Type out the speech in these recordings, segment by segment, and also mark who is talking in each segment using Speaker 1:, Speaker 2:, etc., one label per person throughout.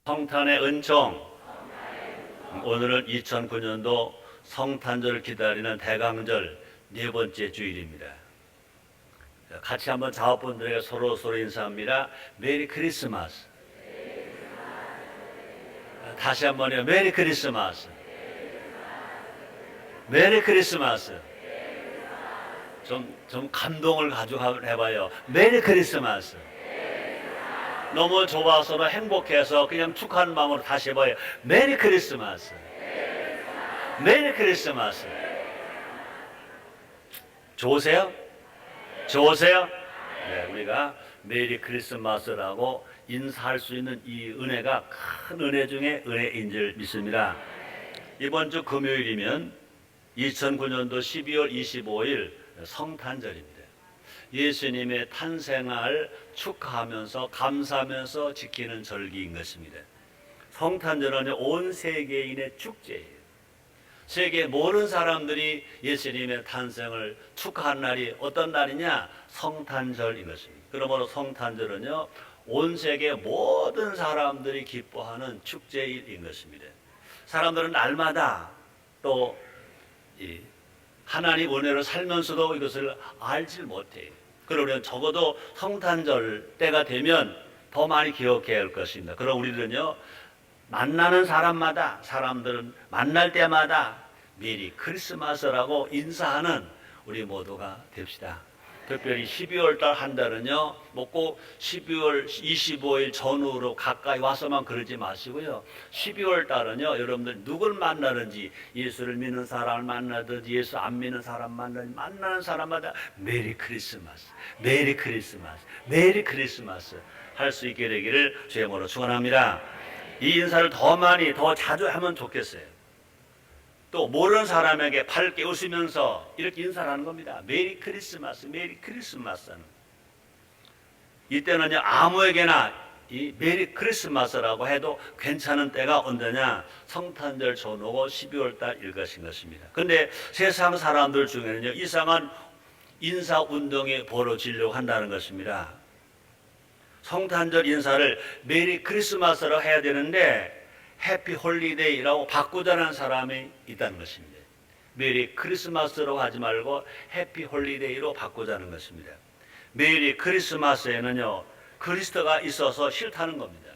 Speaker 1: 성탄의 은총. 오늘은 2009년도 성탄절을 기다리는 대강절 네 번째 주일입니다. 같이 한번 자업분들에게 서로 인사합니다. 메리 크리스마스. 다시 한번요. 메리 크리스마스. 메리 크리스마스. 좀 감동을 가지고 해봐요. 메리 크리스마스. 너무 좋아서 행복해서 그냥 축하하는 마음으로 다시 해봐요. 메리 크리스마스. 메리 크리스마스. 좋으세요? 좋으세요? 네, 우리가 메리 크리스마스라고 인사할 수 있는 이 은혜가 큰 은혜 중에 은혜인 줄 믿습니다. 이번 주 금요일이면 2009년도 12월 25일 성탄절입니다. 예수님의 탄생을 축하하면서 감사하면서 지키는 절기인 것입니다. 성탄절은 온 세계인의 축제예요. 세계 모든 사람들이 예수님의 탄생을 축하한 날이 어떤 날이냐? 성탄절인 것입니다. 그러므로 성탄절은요, 온 세계 모든 사람들이 기뻐하는 축제일인 것입니다. 사람들은 날마다 또 하나님 은혜로 살면서도 이것을 알지 못해요. 그러면 적어도 성탄절 때가 되면 더 많이 기억해야 할 것입니다. 그럼 우리들은요, 만나는 사람마다, 사람들은 만날 때마다 메리 크리스마스라고 인사하는 우리 모두가 됩시다. 특별히 12월 달 한 달은요, 꼭 12월 25일 전후로 가까이 와서만 그러지 마시고요. 12월 달은요, 여러분들 누굴 만나든지, 예수를 믿는 사람을 만나든지, 예수 안 믿는 사람 만나든지, 만나는 사람마다 메리 크리스마스, 메리 크리스마스, 메리 크리스마스 할 수 있게 되기를 주의 이름으로 축원합니다. 이 인사를 더 많이, 더 자주 하면 좋겠어요. 또 모르는 사람에게 밝게 웃으면서 이렇게 인사를 하는 겁니다. 메리 크리스마스, 메리 크리스마스는. 이때는요, 아무에게나 이 메리 크리스마스라고 해도 괜찮은 때가 언제냐? 성탄절 전후고 12월 달일 것입니다. 근데 세상 사람들 중에는요, 이상한 인사 운동이 벌어지려고 한다는 것입니다. 성탄절 인사를 메리 크리스마스라고 해야 되는데 해피 홀리데이라고 바꾸자는 사람이 있다는 것입니다. 메리 크리스마스라고 하지 말고 해피 홀리데이로 바꾸자는 것입니다. 메리 크리스마스에는요, 그리스도가 있어서 싫다는 겁니다.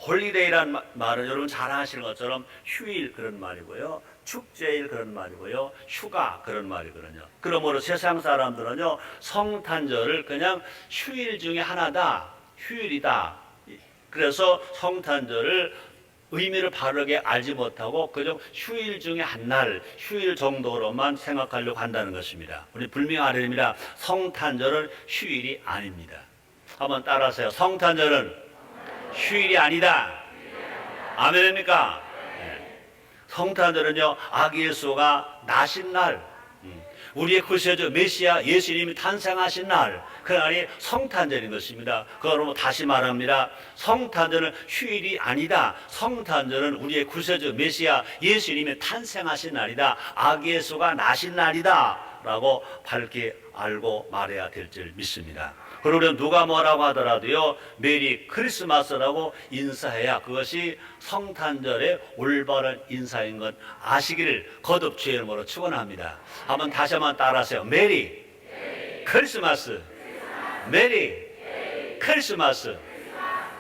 Speaker 1: 홀리데이란 말은 여러분 잘 아시는 것처럼 휴일 그런 말이고요, 축제일 그런 말이고요, 휴가 그런 말이거든요. 그러므로 세상 사람들은요, 성탄절을 그냥 휴일 중에 하나다, 휴일이다. 그래서 성탄절을 의미를 바르게 알지 못하고 그저 휴일 중에 한 날, 휴일 정도로만 생각하려고 한다는 것입니다. 우리 분명히 알아야 됩니다. 성탄절은 휴일이 아닙니다. 한번 따라하세요. 성탄절은 휴일이 아니다. 아멘입니까? 네. 성탄절은요, 아기 예수가 나신 날, 우리의 구세주 메시아 예수님이 탄생하신 날, 그날이 성탄절인 것입니다. 그러므로 다시 말합니다. 성탄절은 휴일이 아니다. 성탄절은 우리의 구세주 메시아 예수님이 탄생하신 날이다. 아기 예수가 나신 날이다 라고 밝게 알고 말해야 될 줄 믿습니다. 그러면 누가 뭐라고 하더라도요, 메리 크리스마스라고 인사해야 그것이 성탄절의 올바른 인사인 것 아시기를 거듭 주의 이름으로 축원합니다. 다시 한번 따라하세요. 메리 크리스마스. 메리 크리스마스.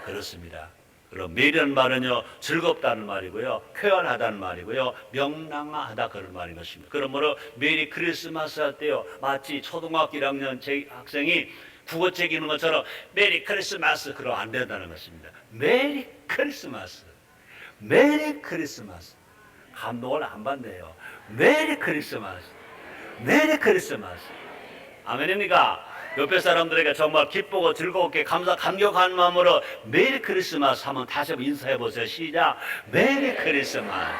Speaker 1: 그렇습니다. 그럼 메리라는 말은요, 즐겁다는 말이고요, 쾌활하다는 말이고요, 명랑하다 그런 말인 것입니다. 그러므로 메리 크리스마스 할 때요, 마치 초등학교 1학년 학생이 국어책 읽는 것처럼 메리 크리스마스 그러면 안 된다는 것입니다. 메리 크리스마스. 메리 크리스마스. 감동을 안 받네요. 메리 크리스마스. 메리 크리스마스. 아멘입니까? 옆에 사람들에게 정말 기쁘고 즐겁게 감격한 마음으로 메리 크리스마스 하면 다시 한번 인사해 보세요. 시작. 메리 크리스마스.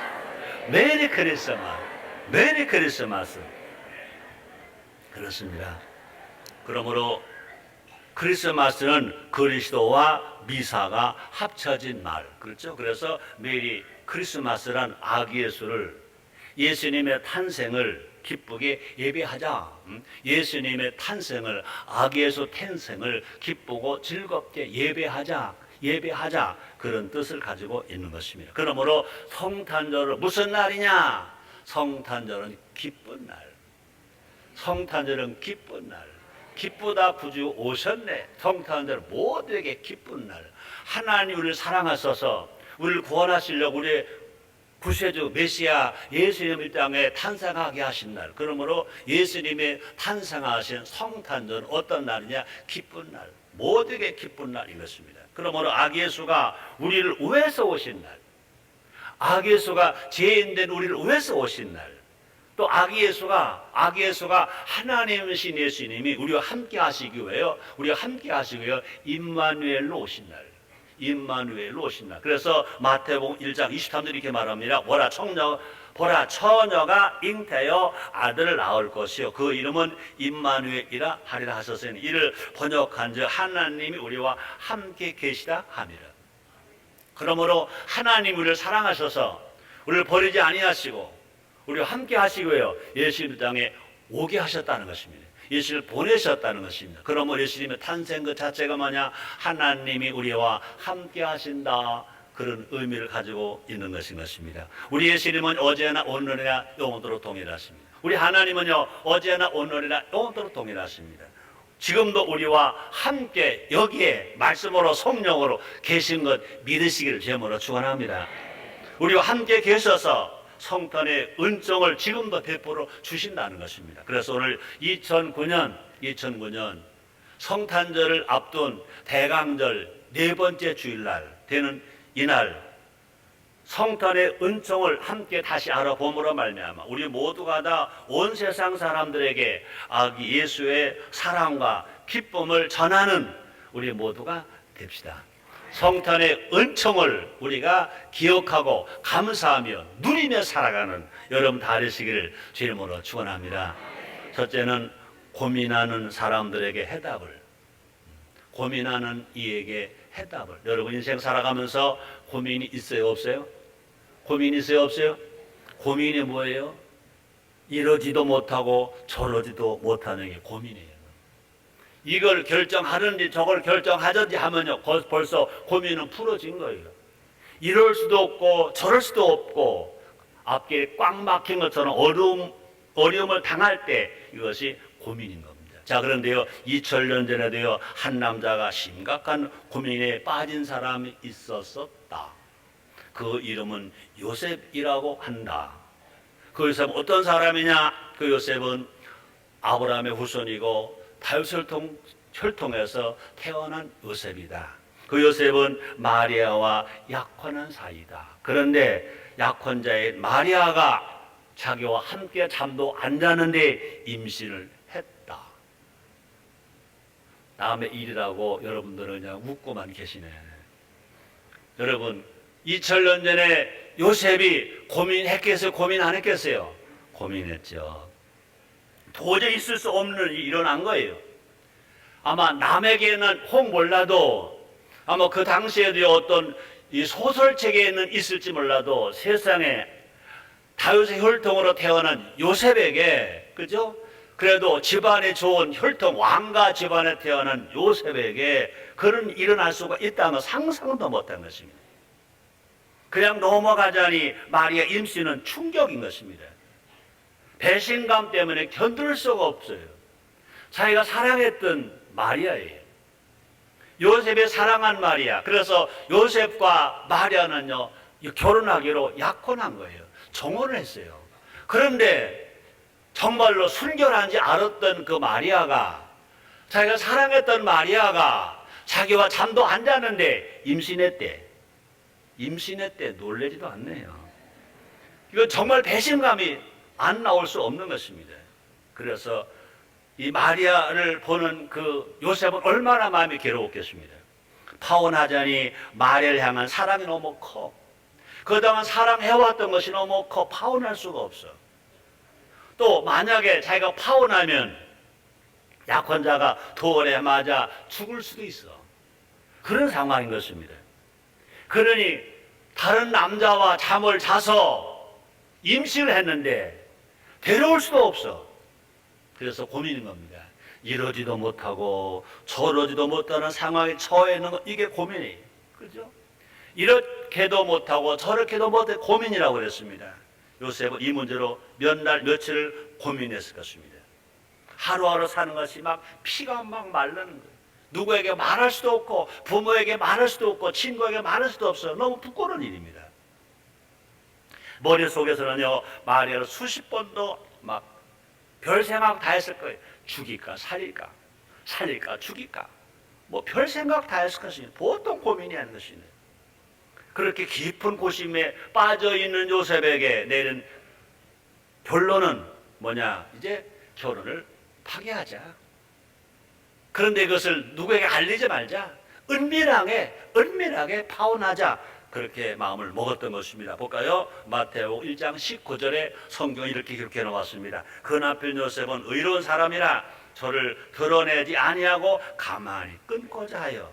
Speaker 1: 메리 크리스마스. 메리 크리스마스. 그렇습니다. 그러므로 크리스마스는 그리스도와 미사가 합쳐진 날. 그렇죠? 그래서 메리 크리스마스란 아기 예수를, 예수님의 탄생을 기쁘게 예배하자. 예수님의 탄생을, 아기 예수 탄생을 기쁘고 즐겁게 예배하자. 예배하자, 그런 뜻을 가지고 있는 것입니다. 그러므로 성탄절은 무슨 날이냐? 성탄절은 기쁜 날. 성탄절은 기쁜 날. 기쁘다 구주 오셨네. 성탄절은 모두에게 기쁜 날. 하나님 우리를 사랑하셔서 우리를 구원하시려고 우리의 구세주 메시아 예수님 이 땅에 탄생하게 하신 날. 그러므로 예수님의 탄생하신 성탄절은 어떤 날이냐? 기쁜 날. 모두에게 기쁜 날인 것입니다. 그러므로 악 예수가 우리를 위해서 오신 날, 악 예수가 죄인된 우리를 위해서 오신 날, 또 악 예수가 하나님이신 예수님이 우리와 함께 하시기 위하여 임마누엘로 오신 날, 임마누엘로 오신 날. 그래서 마태복음 1장 23절 이렇게 말합니다. 보라 처녀가 잉태하여 아들을 낳을 것이요 그 이름은 임마누엘이라 하리라 하셨으니 이를 번역한즉 하나님이 우리와 함께 계시다 함이라. 그러므로 하나님 우리를 사랑하셔서 우리를 버리지 아니하시고 우리와 함께 하시고요 예수님 땅에 오게 하셨다는 것입니다. 예수를 보내셨다는 것입니다. 그러므로 예수님의 탄생 그 자체가 뭐냐? 하나님이 우리와 함께 하신다, 그런 의미를 가지고 있는 것인 것입니다. 우리 예수님은 어제나 오늘이나 영원토록 동일하십니다. 우리 하나님은요 어제나 오늘이나 영원토록 동일하십니다. 지금도 우리와 함께 여기에 말씀으로 성령으로 계신 것 믿으시기를 제물로 축원합니다. 우리와 함께 계셔서 성탄의 은총을 지금도 베풀어 주신다는 것입니다. 그래서 오늘 2009년 성탄절을 앞둔 대강절 네 번째 주일날 되는 이날 성탄의 은총을 함께 다시 알아봄으로 말미암아 우리 모두가 다 온 세상 사람들에게 아기 예수의 사랑과 기쁨을 전하는 우리 모두가 됩시다. 성탄의 은총을 우리가 기억하고 감사하며 누리며 살아가는 여러분 다 되시기를 주님으로 축원합니다. 첫째는 고민하는 사람들에게 해답을, 고민하는 이에게 해답을. 여러분 인생 살아가면서 고민이 있어요 없어요? 고민이 있어요 없어요? 고민이 뭐예요? 이러지도 못하고 저러지도 못하는 게 고민이에요. 이걸 결정하든지 저걸 결정하든지 하면요 벌써 고민은 풀어진 거예요. 이럴 수도 없고 저럴 수도 없고 앞길에 꽉 막힌 것처럼 어려움을 당할 때 이것이 고민인 겁니다. 자, 그런데요 2000년 전에도요 한 남자가 심각한 고민에 빠진 사람이 있었다. 그 이름은 요셉이라고 한다. 그 요셉은 어떤 사람이냐? 그 요셉은 아브라함의 후손이고 다윗을 혈통해서 태어난 요셉이다. 그 요셉은 마리아와 약혼한 사이다. 그런데 약혼자인 마리아가 자기와 함께 잠도 안 자는데 임신을 했다. 남의 일이라고 여러분들은 그냥 웃고만 계시네. 여러분 2000년 전에 요셉이 고민했겠어요? 고민 안 했겠어요? 고민했죠. 도저히 있을 수 없는 일이 일어난 거예요. 아마 남에게는 혹 몰라도 아마 그 당시에도 어떤 이 소설책에는 있을지 몰라도 세상에 다윗의 혈통으로 태어난 요셉에게, 그죠? 그래도 집안이 좋은 혈통 왕가 집안에 태어난 요셉에게 그런 일이 일어날 수가 있다는 상상도 못한 것입니다. 그냥 넘어가자니 마리아 임신은 충격인 것입니다. 배신감 때문에 견딜 수가 없어요. 자기가 사랑했던 마리아예요. 요셉이 사랑한 마리아. 그래서 요셉과 마리아는요 결혼하기로 약혼한 거예요. 정혼을 했어요. 그런데 정말로 순결한지 알았던 그 마리아가, 자기가 사랑했던 마리아가 자기와 잠도 안 자는데 임신했대. 놀라지도 않네요. 이거 정말 배신감이 안 나올 수 없는 것입니다. 그래서 이 마리아를 보는 그 요셉은 얼마나 마음이 괴로웠겠습니다. 파혼하자니 마리아를 향한 사랑이 너무 커. 그동안 사랑해왔던 것이 너무 커 파혼할 수가 없어. 또 만약에 자기가 파혼하면 약혼자가 돌에 맞아 죽을 수도 있어. 그런 상황인 것입니다. 그러니 다른 남자와 잠을 자서 임신을 했는데 데려올 수도 없어. 그래서 고민인 겁니다. 이러지도 못하고 저러지도 못하는 상황에 처해 있는 거, 이게 고민이에요. 그죠? 이렇게도 못하고 저렇게도 못해 고민이라고 그랬습니다. 요셉은 이 문제로 몇 날 며칠을 고민했을 것입니다. 하루하루 사는 것이 막 피가 막 마르는 거예요. 누구에게 말할 수도 없고 부모에게 말할 수도 없고 친구에게 말할 수도 없어요. 너무 부끄러운 일입니다. 머릿속에서는요, 마리아를 수십 번도 막 별 생각 다 했을 거예요. 죽일까 살릴까, 살릴까 죽일까, 뭐 별 생각 다 했을 것입니다. 보통 고민이 아닌 것이네. 그렇게 깊은 고심에 빠져있는 요셉에게 내린 결론은 뭐냐? 이제 결혼을 파기하자. 그런데 그것을 누구에게 알리지 말자. 은밀하게 파혼하자. 그렇게 마음을 먹었던 것입니다. 볼까요? 마태오 1장 19절에 성경이 이렇게 기록해 놓았습니다. 그 남편 요셉은 의로운 사람이라 저를 드러내지 아니하고 가만히 끊고자 하여.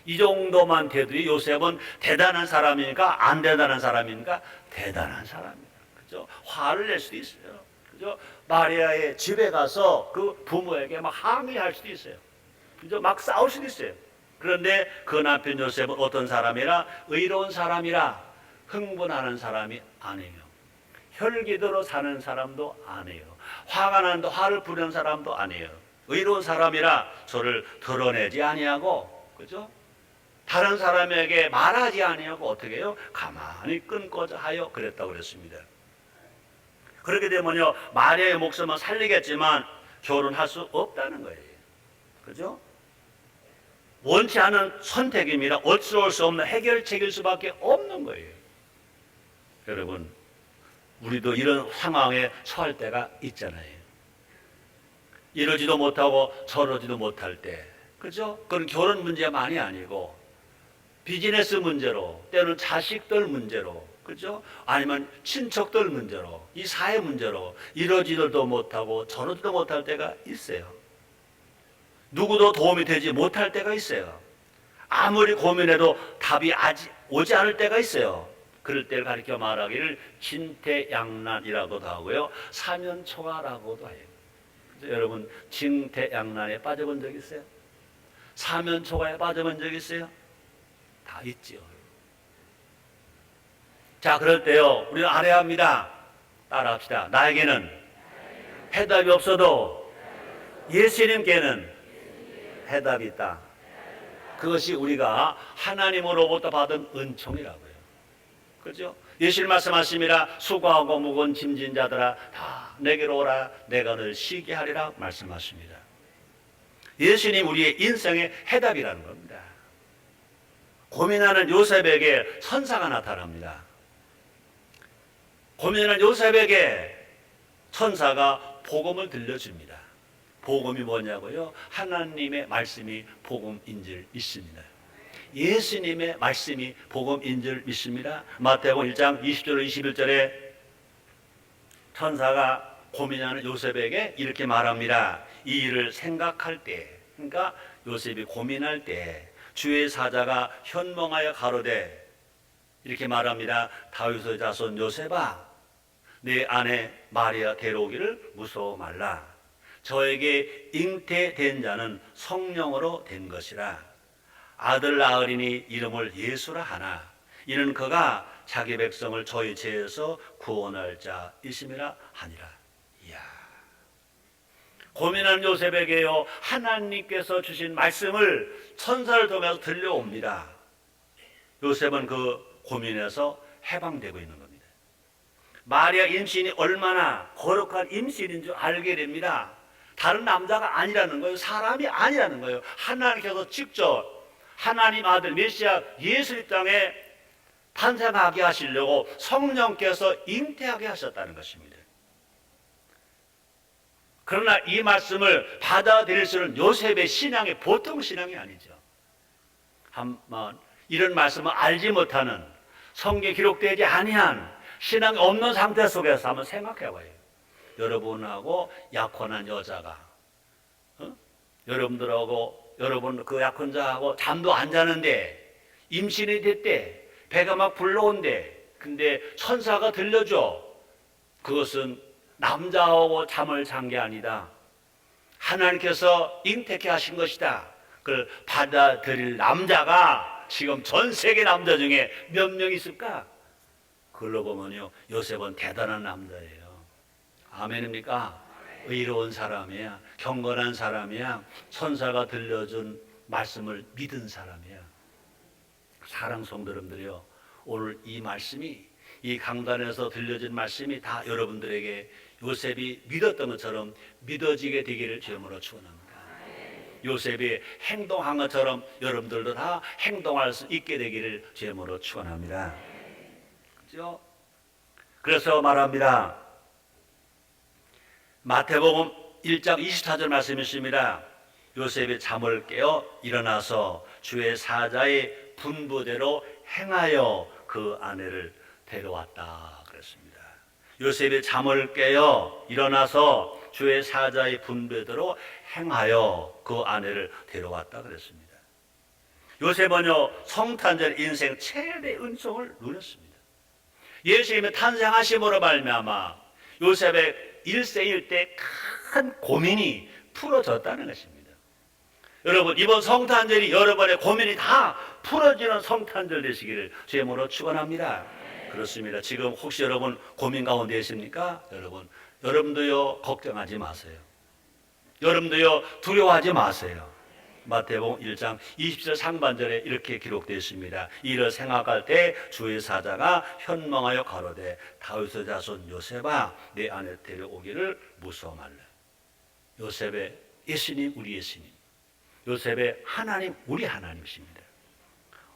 Speaker 1: 이 정도만 돼도 요셉은 대단한 사람이니까 안 대단한 사람이니까 대단한 사람입니다. 그죠? 화를 낼 수도 있어요. 그죠? 마리아의 집에 가서 그 부모에게 막 항의할 수도 있어요. 그죠? 막 싸울 수도 있어요. 그런데 그 남편 요셉은 어떤 사람이라? 의로운 사람이라. 흥분하는 사람이 아니에요. 혈기도로 사는 사람도 아니에요. 화가 나는데 화를 부르는 사람도 아니에요. 의로운 사람이라 저를 드러내지 아니하고, 그죠? 다른 사람에게 말하지 아니하고 어떻게 해요? 가만히 끊고자 하여 그랬다고 그랬습니다. 그렇게 되면요, 마리아의 목숨은 살리겠지만 결혼할 수 없다는 거예요. 그죠? 원치 않은 선택입니다. 어찌할 수 없는 해결책일 수밖에 없는 거예요. 여러분, 우리도 이런 상황에 처할 때가 있잖아요. 이러지도 못하고 저러지도 못할 때, 그죠? 그건 결혼 문제만이 아니고 비즈니스 문제로, 때로는 자식들 문제로, 그죠? 아니면 친척들 문제로, 이 사회 문제로 이러지도 못하고 저러지도 못할 때가 있어요. 누구도 도움이 되지 못할 때가 있어요. 아무리 고민해도 답이 아직 오지 않을 때가 있어요. 그럴 때를 가리켜 말하기를 진퇴양난이라고도 하고요, 사면초가라고도 해요. 여러분, 진퇴양난에 빠져본 적 있어요? 사면초가에 빠져본 적 있어요? 다 있지요. 자, 그럴 때요, 우리는 알아야 합니다. 따라합시다. 나에게는 해답이 없어도 예수님께는 해답이 있다. 그것이 우리가 하나님으로부터 받은 은총이라고요. 그렇죠? 예수님 말씀하십니다. 수고하고 무거운 짐진 자들아 다 내게로 오라. 내가 널 쉬게 하리라 말씀하십니다. 예수님 우리의 인생의 해답이라는 겁니다. 고민하는 요셉에게 천사가 나타납니다. 고민하는 요셉에게 천사가 복음을 들려줍니다. 복음이 뭐냐고요? 하나님의 말씀이 복음인 줄 믿습니다. 예수님의 말씀이 복음인 줄 믿습니다. 마태복음 1장 20절 21절에 천사가 고민하는 요셉에게 이렇게 말합니다. 이 일을 생각할 때, 그러니까 요셉이 고민할 때 주의 사자가 현몽하여 가로되 이렇게 말합니다. 다윗의 자손 요셉아, 내 아내 마리아 데려오기를 무서워 말라. 저에게 잉태된 자는 성령으로 된 것이라. 아들 낳으리니 이름을 예수라 하나. 이는 그가 자기 백성을 저희 죄에서 구원할 자이심이라 하니라. 이야. 고민한 요셉에게요, 하나님께서 주신 말씀을 천사를 통해서 들려옵니다. 요셉은 그 고민에서 해방되고 있는 겁니다. 마리아 임신이 얼마나 거룩한 임신인 줄 알게 됩니다. 다른 남자가 아니라는 거예요. 사람이 아니라는 거예요. 하나님께서 직접 하나님 아들 메시아 예수 이 땅에 탄생하게 하시려고 성령께서 잉태하게 하셨다는 것입니다. 그러나 이 말씀을 받아들일 수는 요셉의 신앙이 보통 신앙이 아니죠. 한번 이런 말씀을 알지 못하는, 성경에 기록되지 아니한 신앙이 없는 상태 속에서 한번 생각해 봐요. 여러분하고 약혼한 여자가 여러분들하고 여러분 그 약혼자하고 잠도 안 자는데 임신이 됐대. 배가 막 불러온대. 근데 천사가 들려줘. 그것은 남자하고 잠을 잔 게 아니다. 하나님께서 잉태케 하신 것이다. 그걸 받아들일 남자가 지금 전 세계 남자 중에 몇 명 있을까? 그걸로 보면요, 요셉은 대단한 남자예요. 아멘입니까? 의로운 사람이야. 경건한 사람이야. 천사가 들려준 말씀을 믿은 사람이야. 사랑 성도님들이요, 오늘 이 말씀이, 이 강단에서 들려진 말씀이 다 여러분들에게 요셉이 믿었던 것처럼 믿어지게 되기를 주님으로 축원합니다. 요셉이 행동한 것처럼 여러분들도 다 행동할 수 있게 되기를 주님으로 축원합니다. 그렇죠? 그래서 말합니다. 마태복음 1장 24절 말씀이 있습니다. 요셉이 잠을 깨어 일어나서 주의 사자의 분부대로 행하여 그 아내를 데려왔다 그랬습니다. 요셉이 잠을 깨어 일어나서 주의 사자의 분부대로 행하여 그 아내를 데려왔다 그랬습니다. 요셉은요, 성탄절 인생 최대 은총을 누렸습니다. 예수님의 탄생하심으로 말미암아 요셉의 일생일 때 큰 고민이 풀어졌다는 것입니다. 여러분, 이번 성탄절이 여러분의 고민이 다 풀어지는 성탄절 되시기를 주님으로 축원합니다. 그렇습니다. 지금 혹시 여러분 고민 가운데 있습니까? 여러분도요, 걱정하지 마세요. 여러분도요, 두려워하지 마세요. 마태복음 1장 20절 상반절에 이렇게 기록되어 있습니다. 이를 생각할 때 주의 사자가 현몽하여 가로되 다윗의 자손 요셉아 내 아내 데려오기를 무서워 말라. 요셉의 예수님, 우리 예수님. 요셉의 하나님, 우리 하나님이십니다.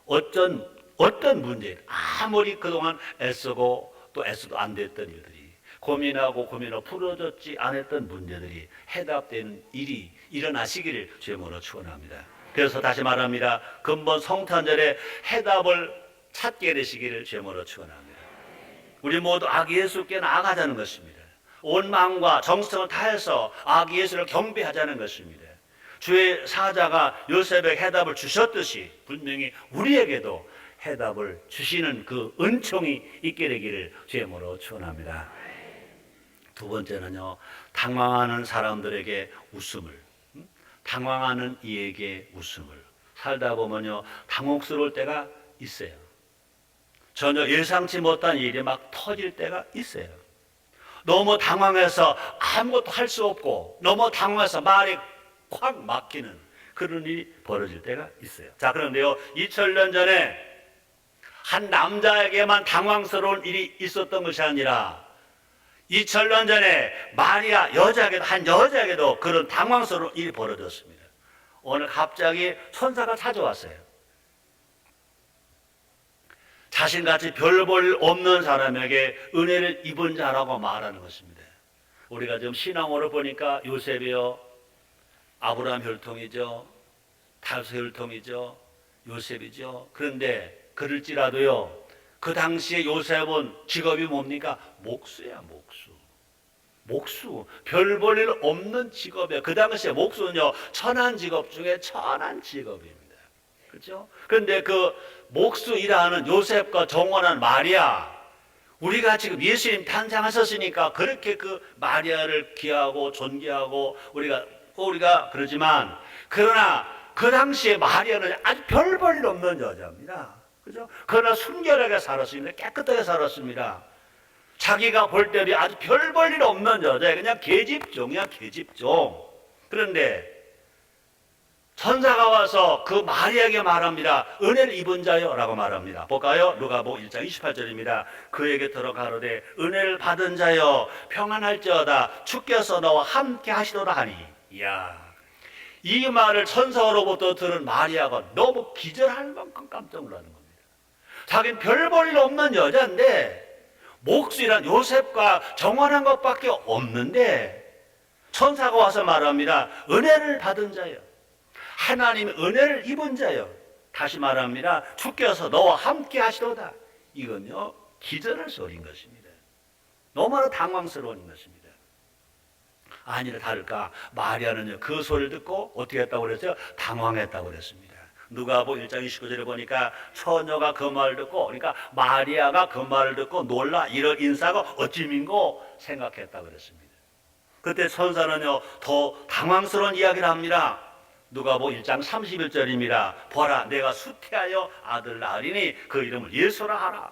Speaker 1: 어떤 문제, 아무리 그동안 애쓰고 또 애써도 안 됐던 일들이, 고민하고 풀어졌지 않았던 문제들이 해답되는 일이 일어나시기를 주님으로 축원합니다. 그래서 다시 말합니다. 근본 성탄절에 해답을 찾게 되시기를 주님으로 축원합니다. 우리 모두 아기 예수께 나아가자는 것입니다. 온 마음과 정성을 다해서 아기 예수를 경배하자는 것입니다. 주의 사자가 요셉에게 해답을 주셨듯이 분명히 우리에게도 해답을 주시는 그 은총이 있게 되기를 주님으로 축원합니다. 두 번째는요, 당황하는 사람들에게 웃음을, 당황하는 이에게 웃음을. 살다 보면요, 당혹스러울 때가 있어요. 전혀 예상치 못한 일이 막 터질 때가 있어요. 너무 당황해서 아무것도 할 수 없고, 너무 당황해서 말이 콱 막히는 그런 일이 벌어질 때가 있어요. 자, 그런데요, 2000년 전에 한 남자에게만 당황스러운 일이 있었던 것이 아니라 2000년 전에 마리아 한 여자에게도 그런 당황스러운 일이 벌어졌습니다. 오늘 갑자기 천사가 찾아왔어요. 자신같이 별 볼 없는 사람에게 은혜를 입은 자라고 말하는 것입니다. 우리가 지금 신앙으로 보니까 요셉이요, 아브라함 혈통이죠, 다윗 혈통이죠, 요셉이죠. 그런데 그럴지라도요, 그 당시에 요셉은 직업이 뭡니까? 목수야, 목수. 별 볼 일 없는 직업이에요. 그 당시에 목수는요, 천한 직업 중에 천한 직업입니다. 그렇죠? 그런데 그 목수 일하는 요셉과 정원한 마리아, 우리가 지금 예수님 탄생하셨으니까 그렇게 그 마리아를 귀하고 존귀하고 우리가 그러지만, 그러나 그 당시에 마리아는 아주 별 볼 일 없는 여자입니다. 그죠? 그러나 순결하게 살았습니다. 깨끗하게 살았습니다. 자기가 볼 때도 아주 별 볼 일 없는 여자예요. 그냥 계집종이야, 계집종. 그런데 천사가 와서 그 마리아에게 말합니다. 은혜를 입은 자요 라고 말합니다. 볼까요? 누가복음 1장 28절입니다. 그에게 들어가로되 은혜를 받은 자여 평안할지어다 주께서 너와 함께 하시도다 하니. 이야, 이 말을 천사로부터 들은 마리아가 너무 기절할 만큼 깜짝 놀라는 겁니다. 자기는 별 볼 일 없는 여자인데, 목수이란 요셉과 정원한 것밖에 없는데 천사가 와서 말합니다. 은혜를 받은 자요, 하나님의 은혜를 입은 자요, 다시 말합니다. 주께서 너와 함께 하시도다. 이건요, 기절할 소리인 것입니다. 너무나 당황스러운 것입니다. 아니나 다를까, 마리아는요, 그 소리를 듣고 어떻게 했다고 그랬어요? 당황했다고 그랬습니다. 누가복음 1장 29절에 보니까 처녀가 그 말을 듣고, 그러니까 마리아가 그 말을 듣고 놀라 이럴 인사가 어찌민고 생각했다고 그랬습니다. 그때 천사는요, 더 당황스러운 이야기를 합니다. 누가복음 1장 31절입니다. 보라, 내가 수태하여 아들 낳으리니 그 이름을 예수라 하라.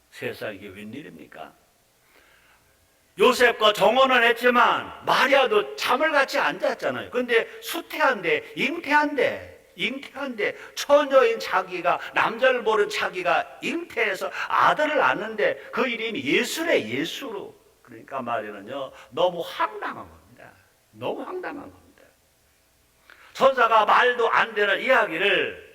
Speaker 1: 세상에 이게 웬일입니까? 요셉과 정혼은 했지만 마리아도 잠을 같이 앉았잖아요. 근데 수태한데, 잉태한데 처녀인 자기가, 남자를 모르는 자기가 잉태해서 아들을 낳는데 그 이름이 예수래. 예수로. 그러니까 마리아는요, 너무 황당한 겁니다. 너무 황당한 겁니다. 천사가 말도 안 되는 이야기를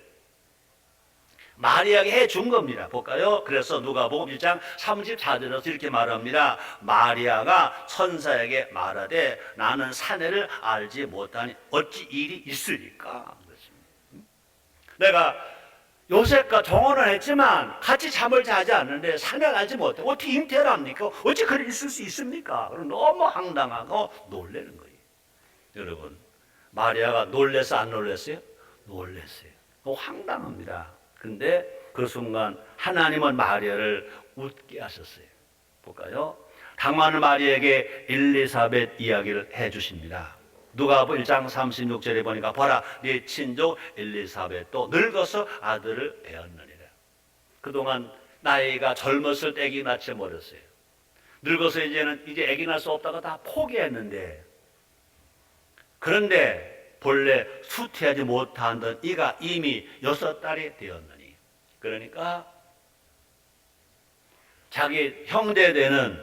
Speaker 1: 마리아에게 해준 겁니다. 볼까요? 그래서 누가복음 1장 34절에서 이렇게 말합니다. 마리아가 천사에게 말하되 나는 사내를 알지 못하니 어찌 일이 있으리까? 내가 요셉과 정혼을 했지만 같이 잠을 자지 않는데 사내를 알지 못해. 어떻게 잉태를 합니까? 어찌 그리 있을 수 있습니까? 너무 황당하고 놀라는 거예요. 여러분, 마리아가 놀랬어 안 놀랬어요? 놀랬어요. 황당합니다. 근데 그 순간 하나님은 마리아를 웃게 하셨어요. 볼까요? 당하는 마리아에게 엘리사벳 이야기를 해주십니다. 누가복음 1장 36절에 보니까 보라, 네 친족 엘리사벳도 늙어서 아들을 배었느니라. 그동안 나이가 젊었을 때 아기 낳지 못했어요. 늙어서 이제 아기 낳을 수 없다고 다 포기했는데, 그런데 본래 수태하지 못하던 이가 이미 6달이 되었느니, 그러니까 자기 형제 되는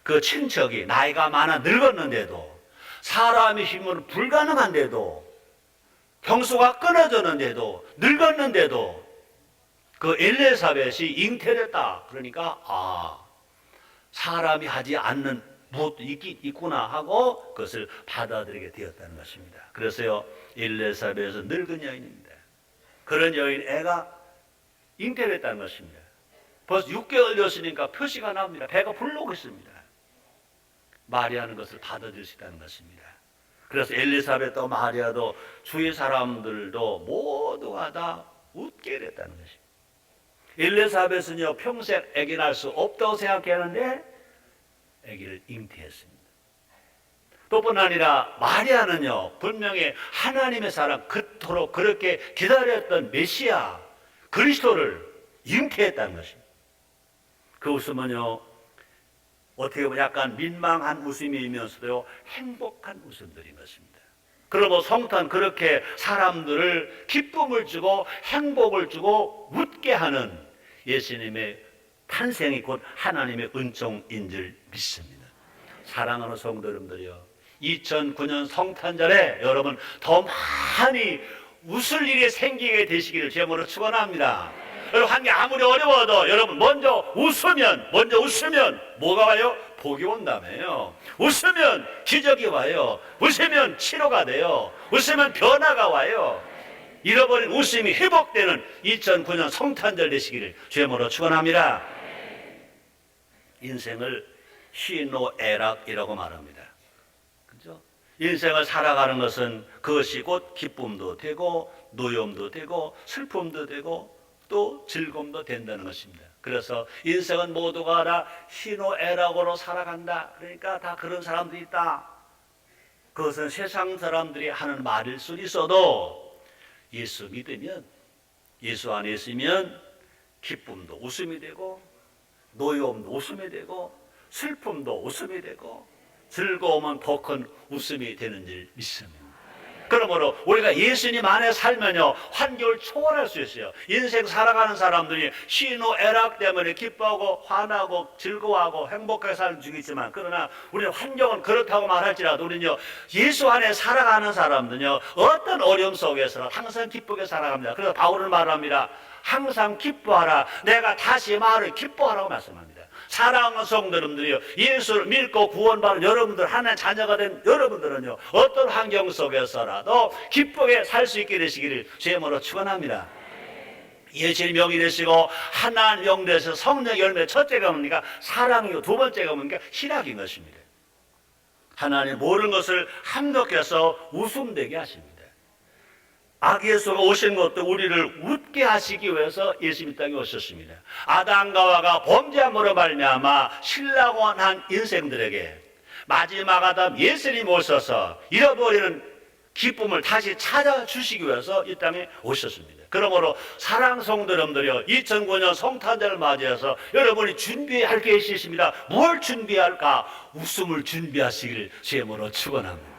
Speaker 1: 그 친척이 나이가 많아 늙었는데도, 사람의 힘으로 불가능한데도, 경수가 끊어졌는데도, 늙었는데도 그 엘리사벳이 잉태됐다. 그러니까 사람이 하지 않는 무엇도 있구나 하고 그것을 받아들이게 되었다는 것입니다. 그래서요, 엘리사벳은 늙은 여인입니다. 그런 여인 애가 잉태를 했다는 것입니다. 벌써 6개월 되었으니까 표시가 납니다. 배가 불러오고 있습니다. 마리아는 것을 받아들일 수 있다는 것입니다. 그래서 엘리사벳도 마리아도 주위 사람들도 모두가 다 웃게 됐다는 것입니다. 엘리사벳은요, 평생 아기 낳을 수 없다고 생각했는데 아기를 잉태했습니다. 또뿐 아니라 마리아는요, 분명히 하나님의 사랑, 그토록 그렇게 기다렸던 메시아 그리스도를 잉태했다는 것입니다. 그 웃음은요, 어떻게 보면 약간 민망한 웃음이면서도 행복한 웃음들인 것입니다. 그러므로 성탄, 그렇게 사람들을 기쁨을 주고 행복을 주고 웃게 하는 예수님의 탄생이 곧 하나님의 은총인 줄 믿습니다. 사랑하는 성도 여러분들이요, 2009년 성탄절에 여러분 더 많이 웃을 일이 생기게 되시기를 제목으로 축원합니다. 여러분, 한 게 아무리 어려워도 여러분 먼저 웃으면 뭐가 와요? 복이 온다며요. 웃으면 기적이 와요. 웃으면 치료가 돼요. 웃으면 변화가 와요. 잃어버린 웃음이 회복되는 2009년 성탄절 되시기를 제목으로 축원합니다. 인생을 희노애락이라고 말합니다. 그죠? 인생을 살아가는 것은 그것이 곧 기쁨도 되고 노염도 되고 슬픔도 되고 또 즐거움도 된다는 것입니다. 그래서 인생은 모두가 다 희노애락으로 살아간다. 그러니까 다 그런 사람들이 있다. 그것은 세상 사람들이 하는 말일 수 있어도 예수 믿으면, 예수 안에 있으면 기쁨도 웃음이 되고 노여움도 웃음이 되고 슬픔도 웃음이 되고 즐거움은 더 큰 웃음이 되는 줄 믿습니다. 그러므로 우리가 예수님 안에 살면요, 환경을 초월할 수 있어요. 인생 살아가는 사람들이 희노애락 때문에 기뻐하고 화나고 즐거워하고 행복하게 사는 중이 있지만, 그러나 우리는 환경은 그렇다고 말할지라도 우리는요, 예수 안에 살아가는 사람들은요, 어떤 어려움 속에서는 항상 기쁘게 살아갑니다. 그래서 바울은 말합니다. 항상 기뻐하라. 내가 다시 말을 기뻐하라고 말씀합니다. 사랑하는 성도 여러분들이요, 예수를 믿고 구원받은 여러분들, 하나님의 자녀가 된 여러분들은요, 어떤 환경 속에서라도 기쁘게 살 수 있게 되시기를 주님으로 축원합니다. 예수님 명이 되시고 하나님 영 되셔서 성령 열매, 첫째가 뭡니까? 사랑이고 두 번째가 뭡니까? 희락인 것입니다. 하나님 모든 것을 합력해서 웃음되게 하십니다. 아기 예수가 오신 것도 우리를 웃게 하시기 위해서 예수님 땅에 오셨습니다. 아담과 하와가 범죄함으로 말미암아 신랑원한 인생들에게 마지막 아담 예수님 오셔서 잃어버리는 기쁨을 다시 찾아주시기 위해서 이 땅에 오셨습니다. 그러므로 사랑 성도 여러분들이요, 2009년 성탄절을 맞이해서 여러분이 준비할 게 있으십니다. 뭘 준비할까? 웃음을 준비하시길 주님으로 축원합니다.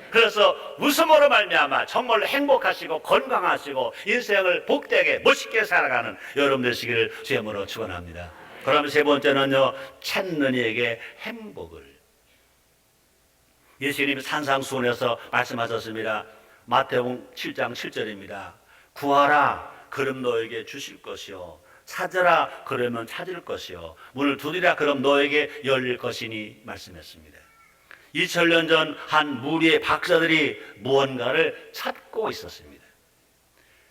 Speaker 1: 그래서 웃음으로 말미암아 정말로 행복하시고 건강하시고 인생을 복되게 멋있게 살아가는 여러분 되시기를 주님으로 축원합니다. 그러면 세 번째는요, 찾는 이에게 행복을. 예수님이 산상수훈에서 말씀하셨습니다. 마태복음 7장 7절입니다. 구하라 그럼 너에게 주실 것이요, 찾으라 그러면 찾을 것이요, 문을 두드리라 그럼 너에게 열릴 것이니 말씀했습니다. 2000년 전 한 무리의 박사들이 무언가를 찾고 있었습니다.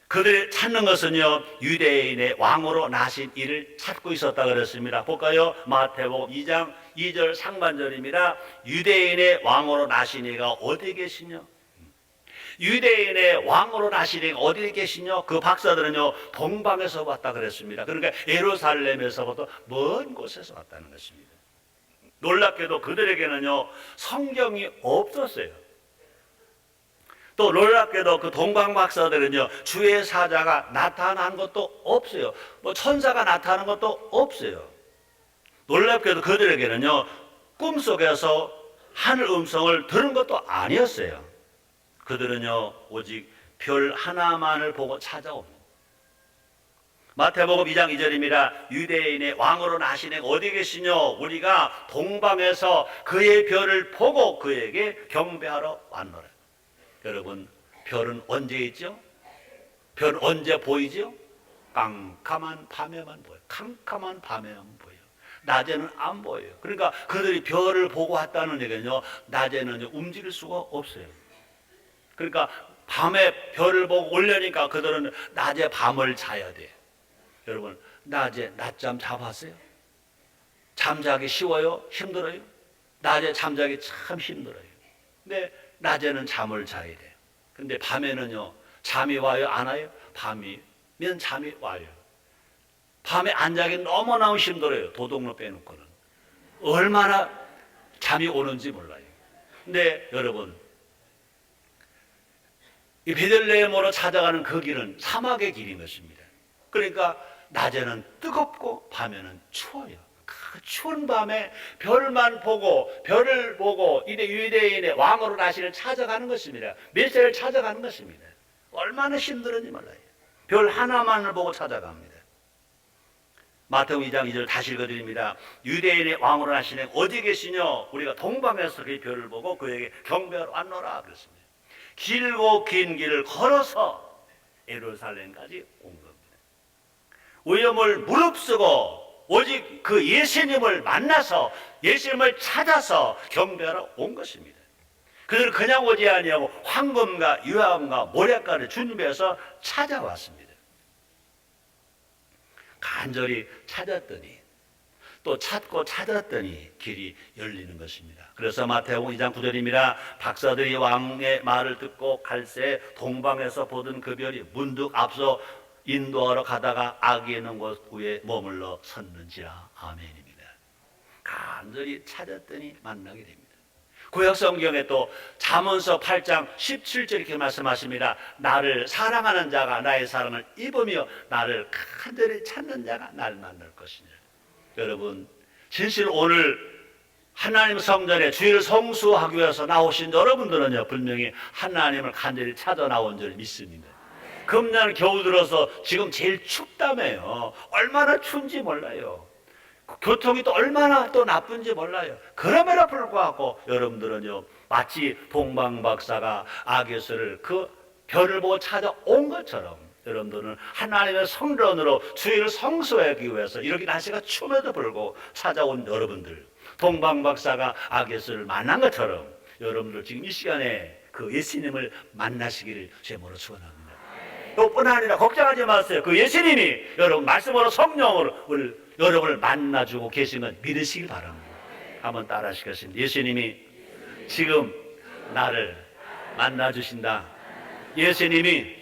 Speaker 1: 그들이 찾는 것은요, 유대인의 왕으로 나신 이를 찾고 있었다 그랬습니다. 볼까요? 마태복음 2장 2절 상반절입니다. 유대인의 왕으로 나신 이가 어디 계시냐? 유대인의 왕으로 나신 이가 어디 계시냐? 그 박사들은요, 동방에서 왔다 그랬습니다. 그러니까 예루살렘에서부터 먼 곳에서 왔다는 것입니다. 놀랍게도 그들에게는요, 성경이 없었어요. 또 놀랍게도 그 동방 박사들은요, 주의 사자가 나타난 것도 없어요. 뭐 천사가 나타난 것도 없어요. 놀랍게도 그들에게는요, 꿈속에서 하늘 음성을 들은 것도 아니었어요. 그들은요, 오직 별 하나만을 보고 찾아옵니다. 마태복음 2장 2절입니다. 유대인의 왕으로 나신 이가 어디 계시뇨? 우리가 동방에서 그의 별을 보고 그에게 경배하러 왔노라. 여러분, 별은 언제 있죠? 별은 언제 보이죠? 깜깜한 밤에만 보여요. 캄캄한 밤에만 보여요. 낮에는 안 보여요. 그러니까 그들이 별을 보고 왔다는 얘기는요, 낮에는 움직일 수가 없어요. 그러니까 밤에 별을 보고 오려니까 그들은 낮에 밤을 자야 돼요. 여러분, 낮에 낮잠 자봤어요? 잠자기 쉬워요? 힘들어요? 낮에 잠자기 참 힘들어요. 근데 낮에는 잠을 자야 돼요. 근데 밤에는요, 잠이 와요? 안 와요? 밤이면 잠이 와요. 밤에 안 자기 너무너무 힘들어요. 도둑놈 빼놓고는. 얼마나 잠이 오는지 몰라요. 근데 여러분, 이 베들레헴으로 찾아가는 그 길은 사막의 길인 것입니다. 그러니까 낮에는 뜨겁고 밤에는 추워요. 그 추운 밤에 별만 보고, 별을 보고 이제 유대인의 왕으로 나신을 찾아가는 것입니다. 메시아를 찾아가는 것입니다. 얼마나 힘들은지 몰라요. 별 하나만을 보고 찾아갑니다. 마태복음 2장 2절 다시 읽어드립니다. 유대인의 왕으로 나시는 어디 계시뇨? 우리가 동방에서 그 별을 보고 그에게 경배하러 왔노라 그랬습니다. 길고 긴 길을 걸어서 예루살렘까지 온 겁니다. 위험을 무릅쓰고 오직 그 예수님을 만나서 예수님을 찾아서 경배하러 온 것입니다. 그들은 그냥 오지 아니하고 황금과 유황과 모략가를 준비해서 찾아왔습니다. 간절히 찾았더니, 또 찾고 찾았더니 길이 열리는 것입니다. 그래서 마태복음 2장 9절입니다. 박사들이 왕의 말을 듣고 갈새 동방에서 보던 그 별이 문득 앞서 인도하러 가다가 아기 있는 곳 위에 머물러 섰는지라. 아멘입니다. 간절히 찾았더니 만나게 됩니다. 구약 성경에 또 잠언서 8장 17절 이렇게 말씀하십니다. 나를 사랑하는 자가 나의 사랑을 입으며 나를 간절히 찾는 자가 나를 만날 것이냐. 여러분, 진실 오늘 하나님 성전에 주일을 성수하기 위해서 나오신 여러분들은요, 분명히 하나님을 간절히 찾아 나온 줄 믿습니다. 금년 겨우 들어서 지금 제일 춥다며요. 얼마나 추운지 몰라요. 교통이 또 얼마나 또 나쁜지 몰라요. 그럼에도 불구하고 여러분들은요, 마치 동방박사가 아게스를 그 별을 보고 찾아온 것처럼 여러분들은 하나님의 성전으로 주일을 성수하기 위해서 이렇게 날씨가 추움에도 불구하고 찾아온 여러분들, 동방박사가 아게스를 만난 것처럼 여러분들 지금 이 시간에 그 예수님을 만나시기를 제모로 축원합니다. 또 뿐 아니라 걱정하지 마세요. 그 예수님이 여러분 말씀으로 성령으로 여러분을 만나주고 계신 건 믿으시길 바랍니다. 한번 따라 하시겠습니다. 예수님이 지금 나를 만나주신다. 예수님이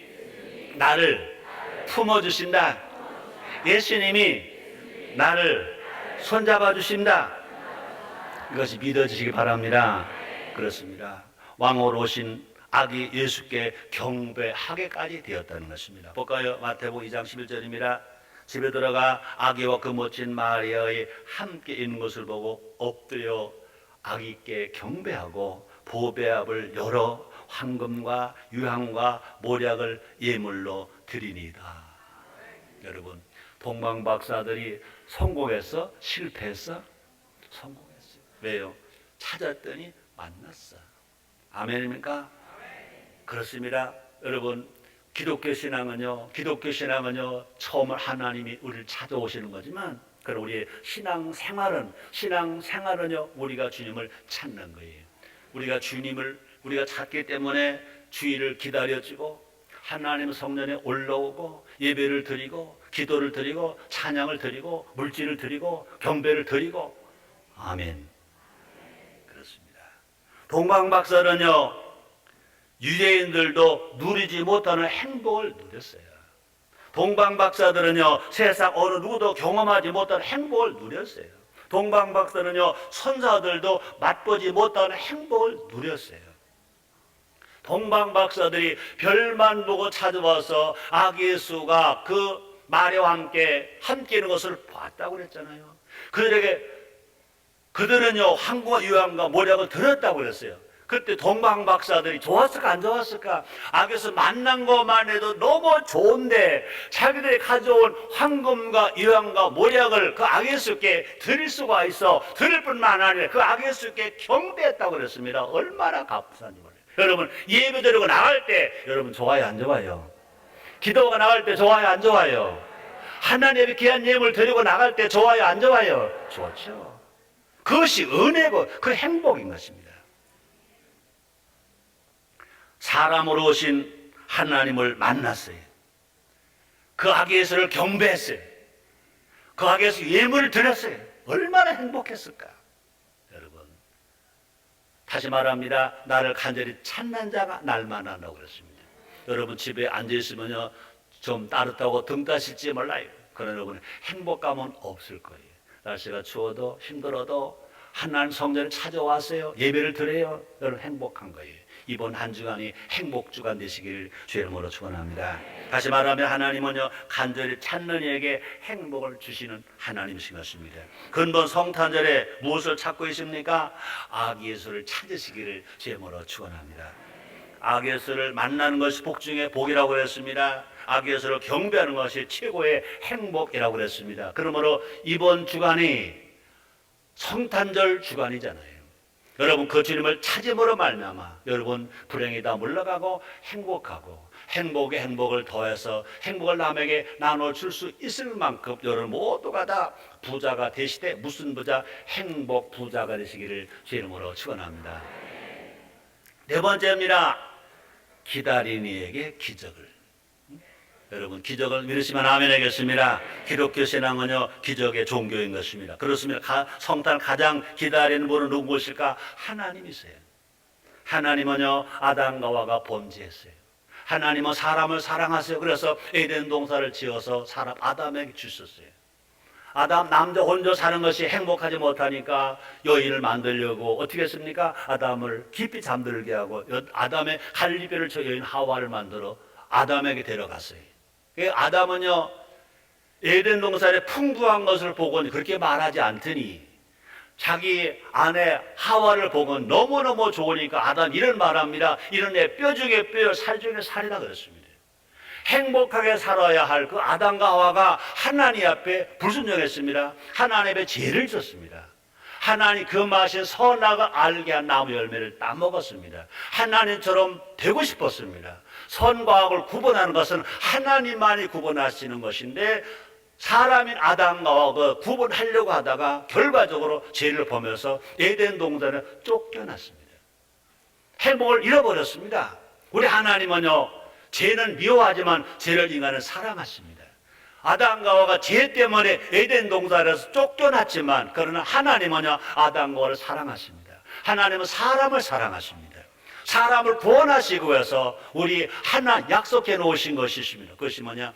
Speaker 1: 나를 품어주신다. 예수님이 나를 손잡아 주신다. 이것이 믿어지시기 바랍니다. 그렇습니다. 왕으로 오신 아기 예수께 경배하게까지 되었다는 것입니다. 볼까요? 마태복음 2장 11절입니다. 집에 들어가 아기와 그 멋진 마리아의 함께 있는 것을 보고 엎드려 아기께 경배하고 보배압을 열어 황금과 유향과 모략을 예물로 드리니이다. 여러분, 동방박사들이 성공했어? 실패했어? 성공했어요. 왜요? 찾았더니 만났어. 아멘입니까? 그렇습니다. 여러분, 기독교 신앙은요 처음 하나님이 우리를 찾아오시는 거지만, 그럼 우리의 신앙생활은요 우리가 주님을 찾는 거예요. 우리가 찾기 때문에 주일을 기다려지고 하나님 성전에 올라오고 예배를 드리고 기도를 드리고 찬양을 드리고 물질을 드리고 경배를 드리고. 아멘. 그렇습니다. 동방박사는요 유대인들도 누리지 못하는 행복을 누렸어요. 동방박사들은요 세상 어느 누구도 경험하지 못하는 행복을 누렸어요. 동방박사는요 선사들도 맛보지 못하는 행복을 누렸어요. 동방박사들이 별만 보고 찾아와서 아기 예수가 그 마리아와 함께 있는 것을 봤다고 그랬잖아요. 그들은요 황금과 유향과 모략을 들었다고 그랬어요. 그때 동방박사들이 좋았을까 안 좋았을까? 아기에서 만난 것만 해도 너무 좋은데 자기들이 가져온 황금과 유향과 모략을 그 아기 예수께 드릴 수가 있어. 드릴 뿐만 아니라 그 아기 예수께 경배했다고 그랬습니다. 얼마나 값싼지 몰라요. 여러분, 예배 드리고 나갈 때 여러분 좋아요 안 좋아요? 기도가 나갈 때 좋아요 안 좋아요? 하나님의 귀한 예물을 드리고 나갈 때 좋아요 안 좋아요? 좋죠. 그것이 은혜고 그 행복인 것입니다. 사람으로 오신 하나님을 만났어요. 그 아기 예수를 경배했어요. 그 아기 예수 예물을 드렸어요. 얼마나 행복했을까? 여러분, 다시 말합니다. 나를 간절히 찾는 자가 날 만난다고 그랬습니다. 여러분 집에 앉아있으면요 좀 따뜻하고 등 따실지 몰라요. 그러나 여러분 행복감은 없을 거예요. 날씨가 추워도 힘들어도 하나님 성전에 찾아왔어요. 예배를 드려요. 여러분 행복한 거예요. 이번 한 주간이 행복 주간 되시길 주의 이름으로 축원합니다. 다시 말하면 하나님은요 간절히 찾는 이에게 행복을 주시는 하나님이신 것입니다. 근본 성탄절에 무엇을 찾고 있습니까? 아기 예수를 찾으시기를 주의 이름으로 축원합니다. 아기 예수를 만나는 것이 복 중에 복이라고 했습니다. 아기 예수를 경배하는 것이 최고의 행복이라고 했습니다. 그러므로 이번 주간이 성탄절 주간이잖아요. 여러분 그 주님을 찾음으로 말미암아 여러분 불행이 다 물러가고 행복하고 행복에 행복을 더해서 행복을 남에게 나눠줄 수 있을 만큼 여러분 모두가 다 부자가 되시되 무슨 부자? 행복 부자가 되시기를 주의 이름으로 축원합니다. 네 번째입니다. 기다리는 이에게 기적을. 여러분 기적을 믿으시면 아멘 하겠습니다. 기독교 신앙은요 기적의 종교인 것입니다. 그렇습니다. 성탄 가장 기다리는 분은 누구실까? 하나님이세요. 하나님은요 아담과 하와가 범죄했어요. 하나님은 사람을 사랑하세요. 그래서 에덴 동산을 지어서 사람 아담에게 주셨어요. 아담 남자 혼자 사는 것이 행복하지 못하니까 여인을 만들려고 어떻게 했습니까? 아담을 깊이 잠들게 하고 아담의 갈리뼈를 쳐 여인 하와를 만들어 아담에게 데려갔어요. 아담은요 에덴 동산에 풍부한 것을 보고 그렇게 말하지 않더니 자기 아내 하와를 보고 너무너무 좋으니까 아담 이런 말합니다. 이런 애 뼈 중에 뼈 살 중에 살이라 그랬습니다. 행복하게 살아야 할 그 아담과 하와가 하나님 앞에 불순종했습니다. 하나님 앞에 죄를 졌습니다. 하나님 그 맛인 선악을 알게 한 나무 열매를 따먹었습니다. 하나님처럼 되고 싶었습니다. 선과 악을 구분하는 것은 하나님만이 구분하시는 것인데 사람인 아담과 하와가 구분하려고 하다가 결과적으로 죄를 범해서 에덴 동산에 쫓겨났습니다. 행복을 잃어버렸습니다. 우리 하나님은요 죄는 미워하지만 죄를 인간은 사랑하십니다. 아담과 하와가 죄 때문에 에덴 동산에서 쫓겨났지만 그러나 하나님은요 아담과 하와를 사랑하십니다. 하나님은 사람을 사랑하십니다. 사람을 구원하시기 위해서 우리 하나 약속해 놓으신 것이 있습니다. 그것이 뭐냐?